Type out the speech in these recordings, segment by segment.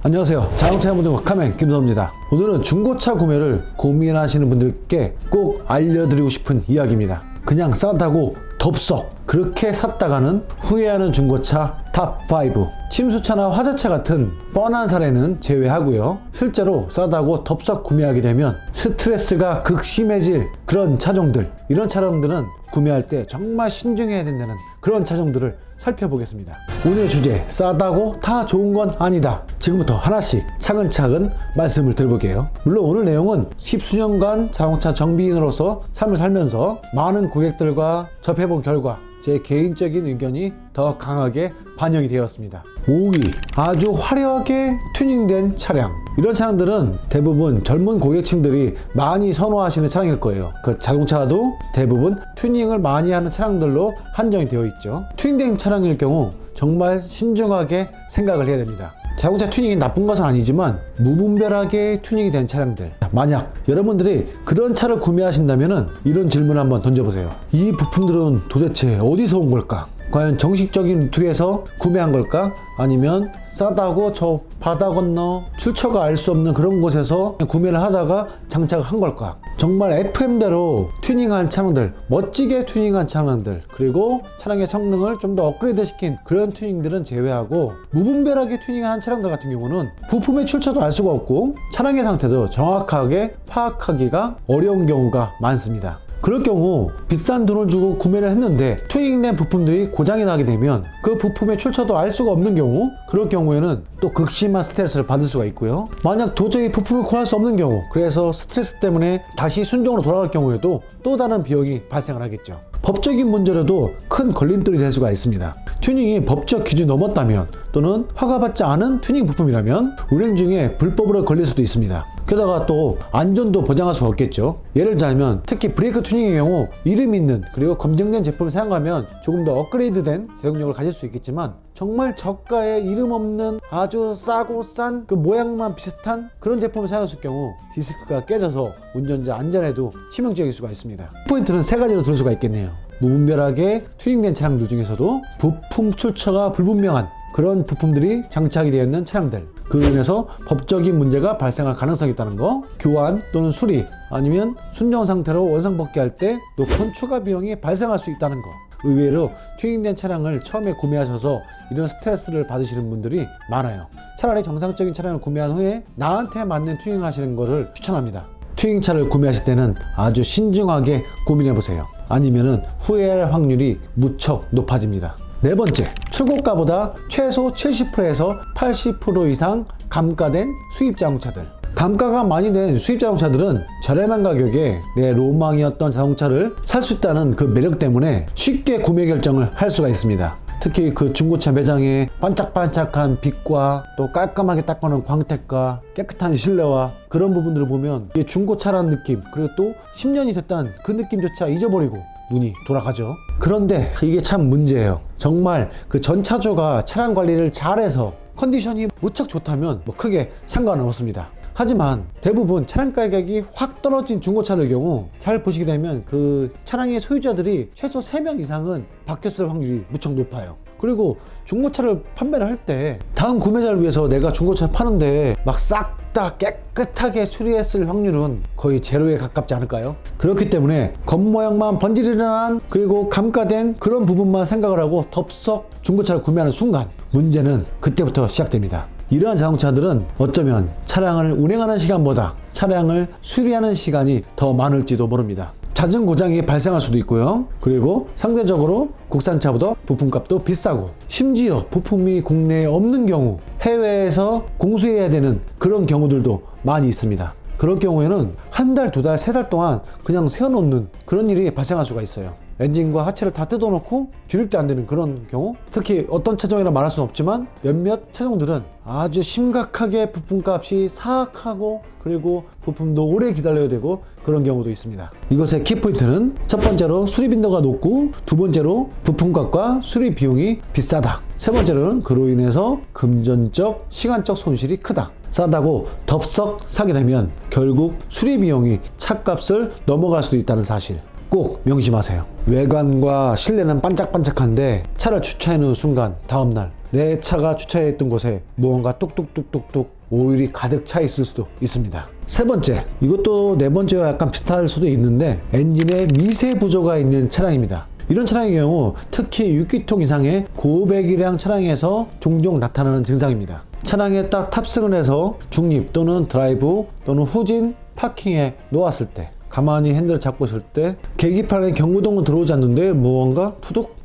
안녕하세요. 자동차 전문 카멘 김선호입니다. 오늘은 중고차 구매를 고민하시는 분들께 꼭 알려드리고 싶은 이야기입니다. 그냥 싸다고 덥석 그렇게 샀다가는 후회하는 중고차 탑5. 침수차나 화자차 같은 뻔한 사례는 제외하고요. 실제로 싸다고 덥석 구매하게 되면 스트레스가 극심해질 그런 차종들, 이런 차량들은 구매할 때 정말 신중해야 된다는 그런 차종들을 살펴보겠습니다. 오늘의 주제, 싸다고 다 좋은 건 아니다. 지금부터 하나씩 차근차근 말씀을 드려볼게요. 물론 오늘 내용은 십수년간 자동차 정비인으로서 삶을 살면서 많은 고객들과 접해본 결과 제 개인적인 의견이 더 강하게 반영이 되었습니다. 5위, 아주 화려하게 튜닝된 차량. 이런 차량들은 대부분 젊은 고객층들이 많이 선호하시는 차량일 거예요. 그 자동차도 대부분 튜닝을 많이 하는 차량들로 한정이 되어 있죠. 튜닝된 차량일 경우 정말 신중하게 생각을 해야 됩니다. 자동차 튜닝이 나쁜 것은 아니지만 무분별하게 튜닝이 된 차량들, 만약 여러분들이 그런 차를 구매하신다면 이런 질문을 한번 던져보세요. 이 부품들은 도대체 어디서 온 걸까? 과연 정식적인 루트에서 구매한 걸까? 아니면 싸다고 저 바다 건너 출처가 알 수 없는 그런 곳에서 구매를 하다가 장착을 한 걸까? 정말 FM대로 튜닝한 차량들, 멋지게 튜닝한 차량들, 그리고 차량의 성능을 좀 더 업그레이드 시킨 그런 튜닝들은 제외하고 무분별하게 튜닝한 차량들 같은 경우는 부품의 출처도 알 수가 없고 차량의 상태도 정확하게 파악하기가 어려운 경우가 많습니다. 그럴 경우 비싼 돈을 주고 구매를 했는데 튜닝된 부품들이 고장이 나게 되면 그 부품의 출처도 알 수가 없는 경우, 그럴 경우에는 또 극심한 스트레스를 받을 수가 있고요. 만약 도저히 부품을 구할 수 없는 경우, 그래서 스트레스 때문에 다시 순정으로 돌아갈 경우에도 또 다른 비용이 발생을 하겠죠. 법적인 문제로도 큰 걸림돌이 될 수가 있습니다. 튜닝이 법적 기준이 넘었다면 또는 허가받지 않은 튜닝 부품이라면 운행 중에 불법으로 걸릴 수도 있습니다. 게다가 또 안전도 보장할 수가 없겠죠. 예를 들자면 특히 브레이크 튜닝의 경우 이름 있는 그리고 검증된 제품을 사용하면 조금 더 업그레이드된 제동력을 가질 수 있겠지만 정말 저가의 이름 없는 아주 싸고 싼 그 모양만 비슷한 그런 제품을 사용했을 경우 디스크가 깨져서 운전자 안전에도 치명적일 수가 있습니다. 포인트는 세 가지로 들 수가 있겠네요. 무분별하게 튜닝된 차량들 중에서도 부품 출처가 불분명한 그런 부품들이 장착이 되어 있는 차량들, 그로 인해서 법적인 문제가 발생할 가능성이 있다는 거, 교환 또는 수리 아니면 순정 상태로 원상 복귀할 때 높은 추가 비용이 발생할 수 있다는 거. 의외로 튜닝된 차량을 처음에 구매하셔서 이런 스트레스를 받으시는 분들이 많아요. 차라리 정상적인 차량을 구매한 후에 나한테 맞는 튜닝 하시는 것을 추천합니다. 튜닝차를 구매하실 때는 아주 신중하게 고민해 보세요. 아니면은 후회할 확률이 무척 높아집니다. 네 번째, 출고가보다 최소 70%에서 80% 이상 감가된 수입 자동차들. 감가가 많이 된 수입 자동차들은 저렴한 가격에 내 로망이었던 자동차를 살 수 있다는 그 매력 때문에 쉽게 구매 결정을 할 수가 있습니다. 특히 그 중고차 매장에 반짝반짝한 빛과 또 깔끔하게 닦아놓은 광택과 깨끗한 실내와 그런 부분들을 보면 이게 중고차라는 느낌, 그리고 또 10년이 됐다는 그 느낌조차 잊어버리고 눈이 돌아가죠. 그런데 이게 참 문제예요. 정말 그 전차주가 차량 관리를 잘해서 컨디션이 무척 좋다면 뭐 크게 상관은 없습니다. 하지만 대부분 차량 가격이 확 떨어진 중고차들 경우 잘 보시게 되면 그 차량의 소유자들이 최소 3명 이상은 바뀌었을 확률이 무척 높아요. 그리고 중고차를 판매를 할 때 다음 구매자를 위해서 내가 중고차를 파는데 막 싹 다 깨끗하게 수리했을 확률은 거의 제로에 가깝지 않을까요? 그렇기 때문에 겉모양만 번지르르한 그리고 감가된 그런 부분만 생각을 하고 덥석 중고차를 구매하는 순간 문제는 그때부터 시작됩니다. 이러한 자동차들은 어쩌면 차량을 운행하는 시간보다 차량을 수리하는 시간이 더 많을지도 모릅니다. 잦은 고장이 발생할 수도 있고요. 그리고 상대적으로 국산차보다 부품값도 비싸고, 심지어 부품이 국내에 없는 경우 해외에서 공수해야 되는 그런 경우들도 많이 있습니다. 그럴 경우에는 한 달, 두 달, 세 달 동안 그냥 세워놓는 그런 일이 발생할 수가 있어요. 엔진과 하체를 다 뜯어놓고 조립도 안 되는 그런 경우, 특히 어떤 차종이라 말할 수는 없지만 몇몇 차종들은 아주 심각하게 부품값이 사악하고 그리고 부품도 오래 기다려야 되고 그런 경우도 있습니다. 이것의 키포인트는 첫 번째로 수리 빈도가 높고, 두 번째로 부품값과 수리 비용이 비싸다, 세 번째로는 그로 인해서 금전적, 시간적 손실이 크다. 싸다고 덥석 사게 되면 결국 수리 비용이 차값을 넘어갈 수도 있다는 사실 꼭 명심하세요. 외관과 실내는 반짝반짝한데 차를 주차해 놓은 순간 다음날 내 차가 주차해 있던 곳에 무언가 뚝뚝뚝뚝뚝 오일이 가득 차 있을 수도 있습니다. 세 번째, 이것도 네 번째와 약간 비슷할 수도 있는데 엔진에 미세 부조가 있는 차량입니다. 이런 차량의 경우 특히 6기통 이상의 고배기량 차량에서 종종 나타나는 증상입니다. 차량에 딱 탑승을 해서 중립 또는 드라이브 또는 후진 파킹에 놓았을 때, 가만히 핸들을 잡고 있을 때 계기판에 경고등은 들어오지 않는데 무언가 투둑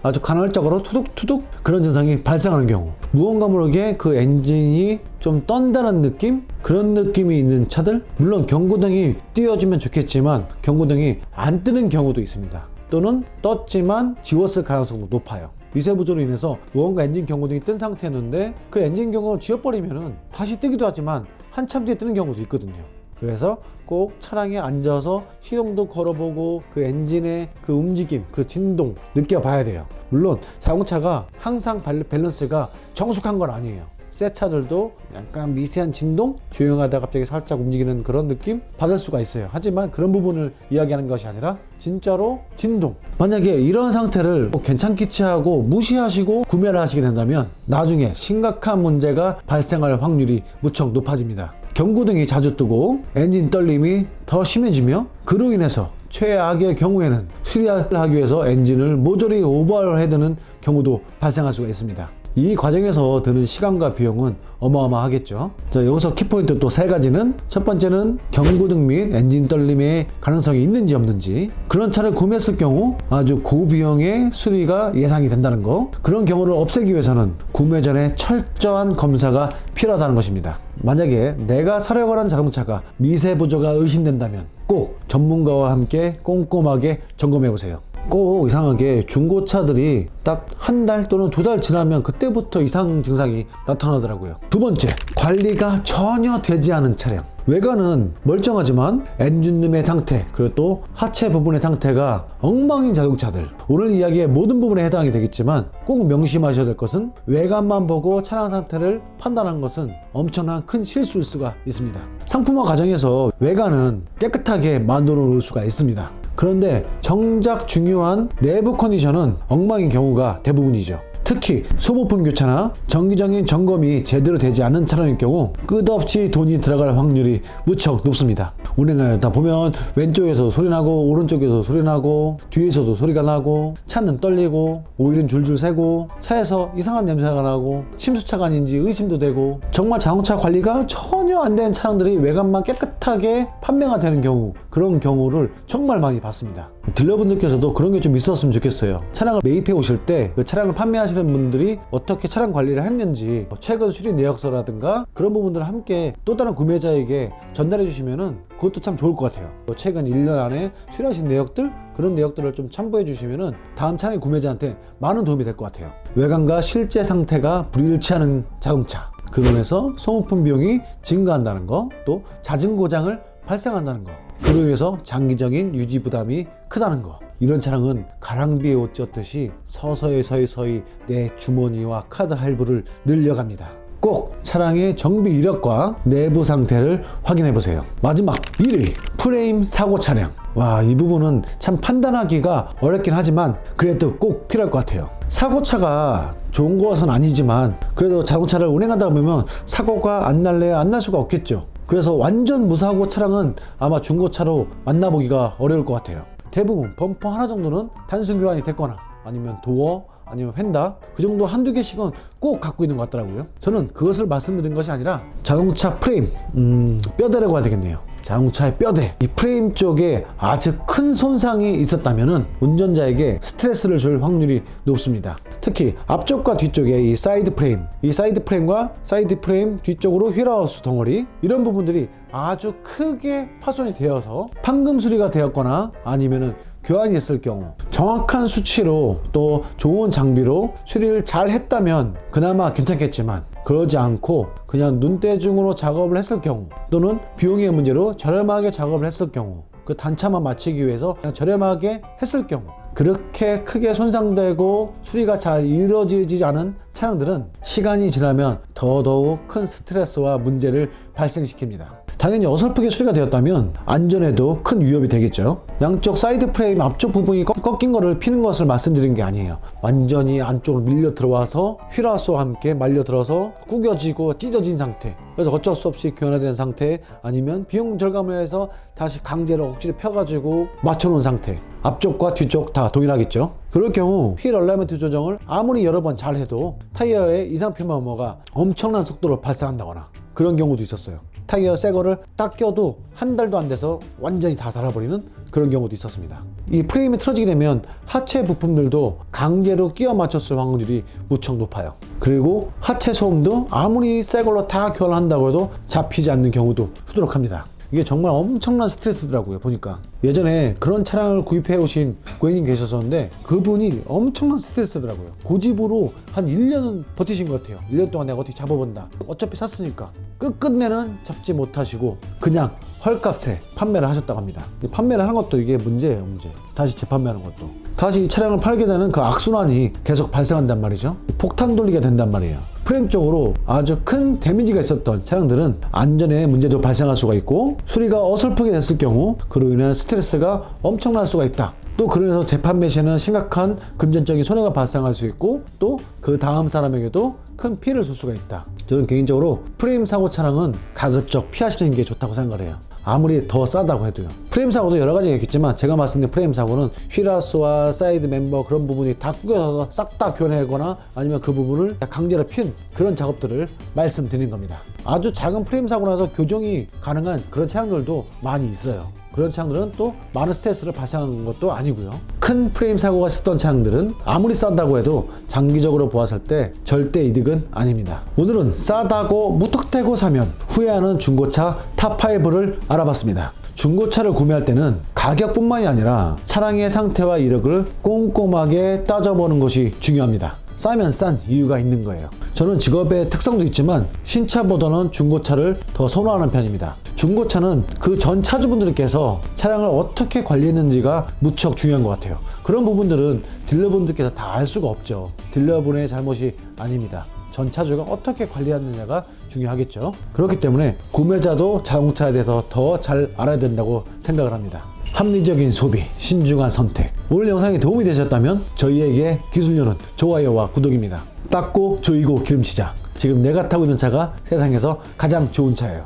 아주 간헐적으로 투둑 그런 증상이 발생하는 경우, 무언가 모르게 그 엔진이 좀 떤다는 느낌? 그런 느낌이 있는 차들, 물론 경고등이 띄워주면 좋겠지만 경고등이 안 뜨는 경우도 있습니다. 또는 떴지만 지웠을 가능성도 높아요. 미세 부조로 인해서 무언가 엔진 경고등이 뜬 상태였는데 그 엔진 경고를 지워버리면은 다시 뜨기도 하지만 한참 뒤에 뜨는 경우도 있거든요. 그래서 꼭 차량에 앉아서 시동도 걸어보고 그 엔진의 그 움직임, 그 진동 느껴봐야 돼요. 물론 자동차가 항상 밸런스가 정숙한 건 아니에요. 새 차들도 약간 미세한 진동, 조용하다 갑자기 살짝 움직이는 그런 느낌 받을 수가 있어요. 하지만 그런 부분을 이야기하는 것이 아니라 진짜로 진동, 만약에 이런 상태를 괜찮기치 하고 무시하시고 구매를 하시게 된다면 나중에 심각한 문제가 발생할 확률이 무척 높아집니다. 경고등이 자주 뜨고 엔진 떨림이 더 심해지며 그로 인해서 최악의 경우에는 수리를 하기 위해서 엔진을 모조리 오버하ul 해야 되는 경우도 발생할 수가 있습니다. 이 과정에서 드는 시간과 비용은 어마어마하겠죠. 자, 여기서 키포인트 또 세 가지는, 첫 번째는 경고등 및 엔진 떨림의 가능성이 있는지 없는지, 그런 차를 구매했을 경우 아주 고비용의 수리가 예상이 된다는 거, 그런 경우를 없애기 위해서는 구매 전에 철저한 검사가 필요하다는 것입니다. 만약에 내가 사려고 하는 자동차가 미세 부조가 의심된다면 꼭 전문가와 함께 꼼꼼하게 점검해 보세요. 꼭 이상하게 중고차들이 딱 한 달 또는 두 달 지나면 그때부터 이상 증상이 나타나더라고요. 두 번째, 관리가 전혀 되지 않은 차량. 외관은 멀쩡하지만 엔진룸의 상태, 그리고 또 하체 부분의 상태가 엉망인 자동차들, 오늘 이야기의 모든 부분에 해당이 되겠지만 꼭 명심하셔야 될 것은 외관만 보고 차량 상태를 판단하는 것은 엄청난 큰 실수일 수가 있습니다. 상품화 과정에서 외관은 깨끗하게 만들어 놓을 수가 있습니다. 그런데 정작 중요한 내부 컨디션은 엉망인 경우가 대부분이죠. 특히 소모품 교체나 정기적인 점검이 제대로 되지 않은 차량일 경우 끝없이 돈이 들어갈 확률이 무척 높습니다. 운행하다 보면 왼쪽에서 소리 나고 오른쪽에서 소리 나고 뒤에서도 소리가 나고 차는 떨리고 오일은 줄줄 새고 차에서 이상한 냄새가 나고 침수차가 아닌지 의심도 되고, 정말 자동차 관리가 전혀 안 된 차량들이 외관만 깨끗하게 판매가 되는 경우, 그런 경우를 정말 많이 봤습니다. 딜러분들께서도 그런 게 좀 있었으면 좋겠어요. 차량을 매입해 오실 때 그 차량을 판매하시는 분들이 어떻게 차량 관리를 했는지 최근 수리 내역서라든가 그런 부분들을 함께 또 다른 구매자에게 전달해 주시면은 그것도 참 좋을 것 같아요. 최근 1년 안에 수리하신 내역들, 그런 내역들을 좀 첨부해 주시면은 다음 차량 구매자한테 많은 도움이 될 것 같아요. 외관과 실제 상태가 불일치하는 자동차, 그로 인해서 소모품 비용이 증가한다는 거, 또 잦은 고장을 발생한다는 거, 그로 인해서 장기적인 유지 부담이 크다는 거, 이런 차량은 가랑비에 옷 젖듯이 서서히 내 주머니와 카드 할부를 늘려갑니다. 꼭 차량의 정비 이력과 내부 상태를 확인해 보세요. 마지막 1위, 프레임 사고 차량. 와, 이 부분은 참 판단하기가 어렵긴 하지만 그래도 꼭 필요할 것 같아요. 사고차가 좋은 것은 아니지만 그래도 자동차를 운행하다 보면 사고가 안 날래야 안 날 수가 없겠죠. 그래서 완전 무사고 차량은 아마 중고차로 만나보기가 어려울 것 같아요. 대부분 범퍼 하나 정도는 단순 교환이 됐거나 아니면 도어, 아니면 휀다, 그 정도 한두 개씩은 꼭 갖고 있는 것 같더라고요. 저는 그것을 말씀드린 것이 아니라 자동차 프레임, 뼈대라고 해야 되겠네요. 자동차의 뼈대, 이 프레임 쪽에 아주 큰 손상이 있었다면 운전자에게 스트레스를 줄 확률이 높습니다. 특히 앞쪽과 뒤쪽에 이 사이드 프레임과 사이드 프레임 뒤쪽으로 휠하우스 덩어리, 이런 부분들이 아주 크게 파손이 되어서 판금 수리가 되었거나 아니면은 교환이 했을 경우 정확한 수치로 또 좋은 장비로 수리를 잘 했다면 그나마 괜찮겠지만, 그러지 않고 그냥 눈대중으로 작업을 했을 경우, 또는 비용의 문제로 저렴하게 작업을 했을 경우, 그 단차만 맞추기 위해서 그냥 저렴하게 했을 경우, 그렇게 크게 손상되고 수리가 잘 이루어지지 않은 차량들은 시간이 지나면 더더욱 큰 스트레스와 문제를 발생시킵니다. 당연히 어설프게 수리가 되었다면 안전에도 큰 위협이 되겠죠. 양쪽 사이드 프레임 앞쪽 부분이 꺾인 거를 피는 것을 말씀드린 게 아니에요. 완전히 안쪽으로 밀려 들어와서 휠하우스와 함께 말려 들어서 구겨지고 찢어진 상태, 그래서 어쩔 수 없이 교환된 상태, 아니면 비용 절감을 해서 다시 강제로 억지로 펴가지고 맞춰놓은 상태. 앞쪽과 뒤쪽 다 동일하겠죠. 그럴 경우 휠 얼라이먼트 조정을 아무리 여러 번 잘 해도 타이어의 이상 표면모가 엄청난 속도로 발생한다거나 그런 경우도 있었어요. 타이어 새 거를 딱 껴도 한 달도 안 돼서 완전히 다 닳아버리는 그런 경우도 있었습니다. 이 프레임이 틀어지게 되면 하체 부품들도 강제로 끼워 맞췄을 확률이 무척 높아요. 그리고 하체 소음도 아무리 새 걸로 다 교환한다고 해도 잡히지 않는 경우도 수두룩합니다. 이게 정말 엄청난 스트레스더라고요. 보니까 예전에 그런 차량을 구입해 오신 고객님 계셨었는데 그분이 엄청난 스트레스더라고요. 고집으로 한 1년은 버티신 것 같아요. 1년 동안 내가 어떻게 잡아본다. 어차피 샀으니까. 끝끝내는 잡지 못하시고 그냥 헐값에 판매를 하셨다고 합니다. 판매를 하는 것도 이게 문제예요. 문제. 다시 재판매하는 것도. 다시 이 차량을 팔게 되는 그 악순환이 계속 발생한단 말이죠. 폭탄 돌리게 된단 말이에요. 프레임 쪽으로 아주 큰 데미지가 있었던 차량들은 안전에 문제도 발생할 수가 있고, 수리가 어설프게 됐을 경우 그로 인한 스트레스가 엄청날 수가 있다. 또 그래서 재판매 시에는 심각한 금전적인 손해가 발생할 수 있고, 또 그 다음 사람에게도 큰 피해를 줄 수가 있다. 저는 개인적으로 프레임 사고 차량은 가급적 피하시는 게 좋다고 생각을 해요. 아무리 더 싸다고 해도요. 프레임 사고도 여러 가지가 있겠지만 제가 말씀드린 프레임 사고는 휠하우스와 사이드 멤버 그런 부분이 다 구겨져서 싹 다 교환하거나 아니면 그 부분을 강제로 핀 그런 작업들을 말씀드린 겁니다. 아주 작은 프레임 사고 나서 교정이 가능한 그런 차량들도 많이 있어요. 그런 차량들은 또 많은 스트레스를 발생하는 것도 아니고요. 큰 프레임 사고가 있었던 차량들은 아무리 싼다고 해도 장기적으로 보았을 때 절대 이득은 아닙니다. 오늘은 싸다고 무턱대고 사면 후회하는 중고차 탑5를 알아봤습니다. 중고차를 구매할 때는 가격뿐만이 아니라 차량의 상태와 이력을 꼼꼼하게 따져보는 것이 중요합니다. 싸면 싼 이유가 있는 거예요. 저는 직업의 특성도 있지만 신차보다는 중고차를 더 선호하는 편입니다. 중고차는 그 전 차주분들께서 차량을 어떻게 관리했는지가 무척 중요한 것 같아요. 그런 부분들은 딜러분들께서 다 알 수가 없죠. 딜러분의 잘못이 아닙니다. 전 차주가 어떻게 관리하느냐가 중요하겠죠. 그렇기 때문에 구매자도 자동차에 대해서 더 잘 알아야 된다고 생각을 합니다. 합리적인 소비, 신중한 선택. 오늘 영상이 도움이 되셨다면 저희에게 기술료는 좋아요와 구독입니다. 닦고 조이고 기름치자. 지금 내가 타고 있는 차가 세상에서 가장 좋은 차예요.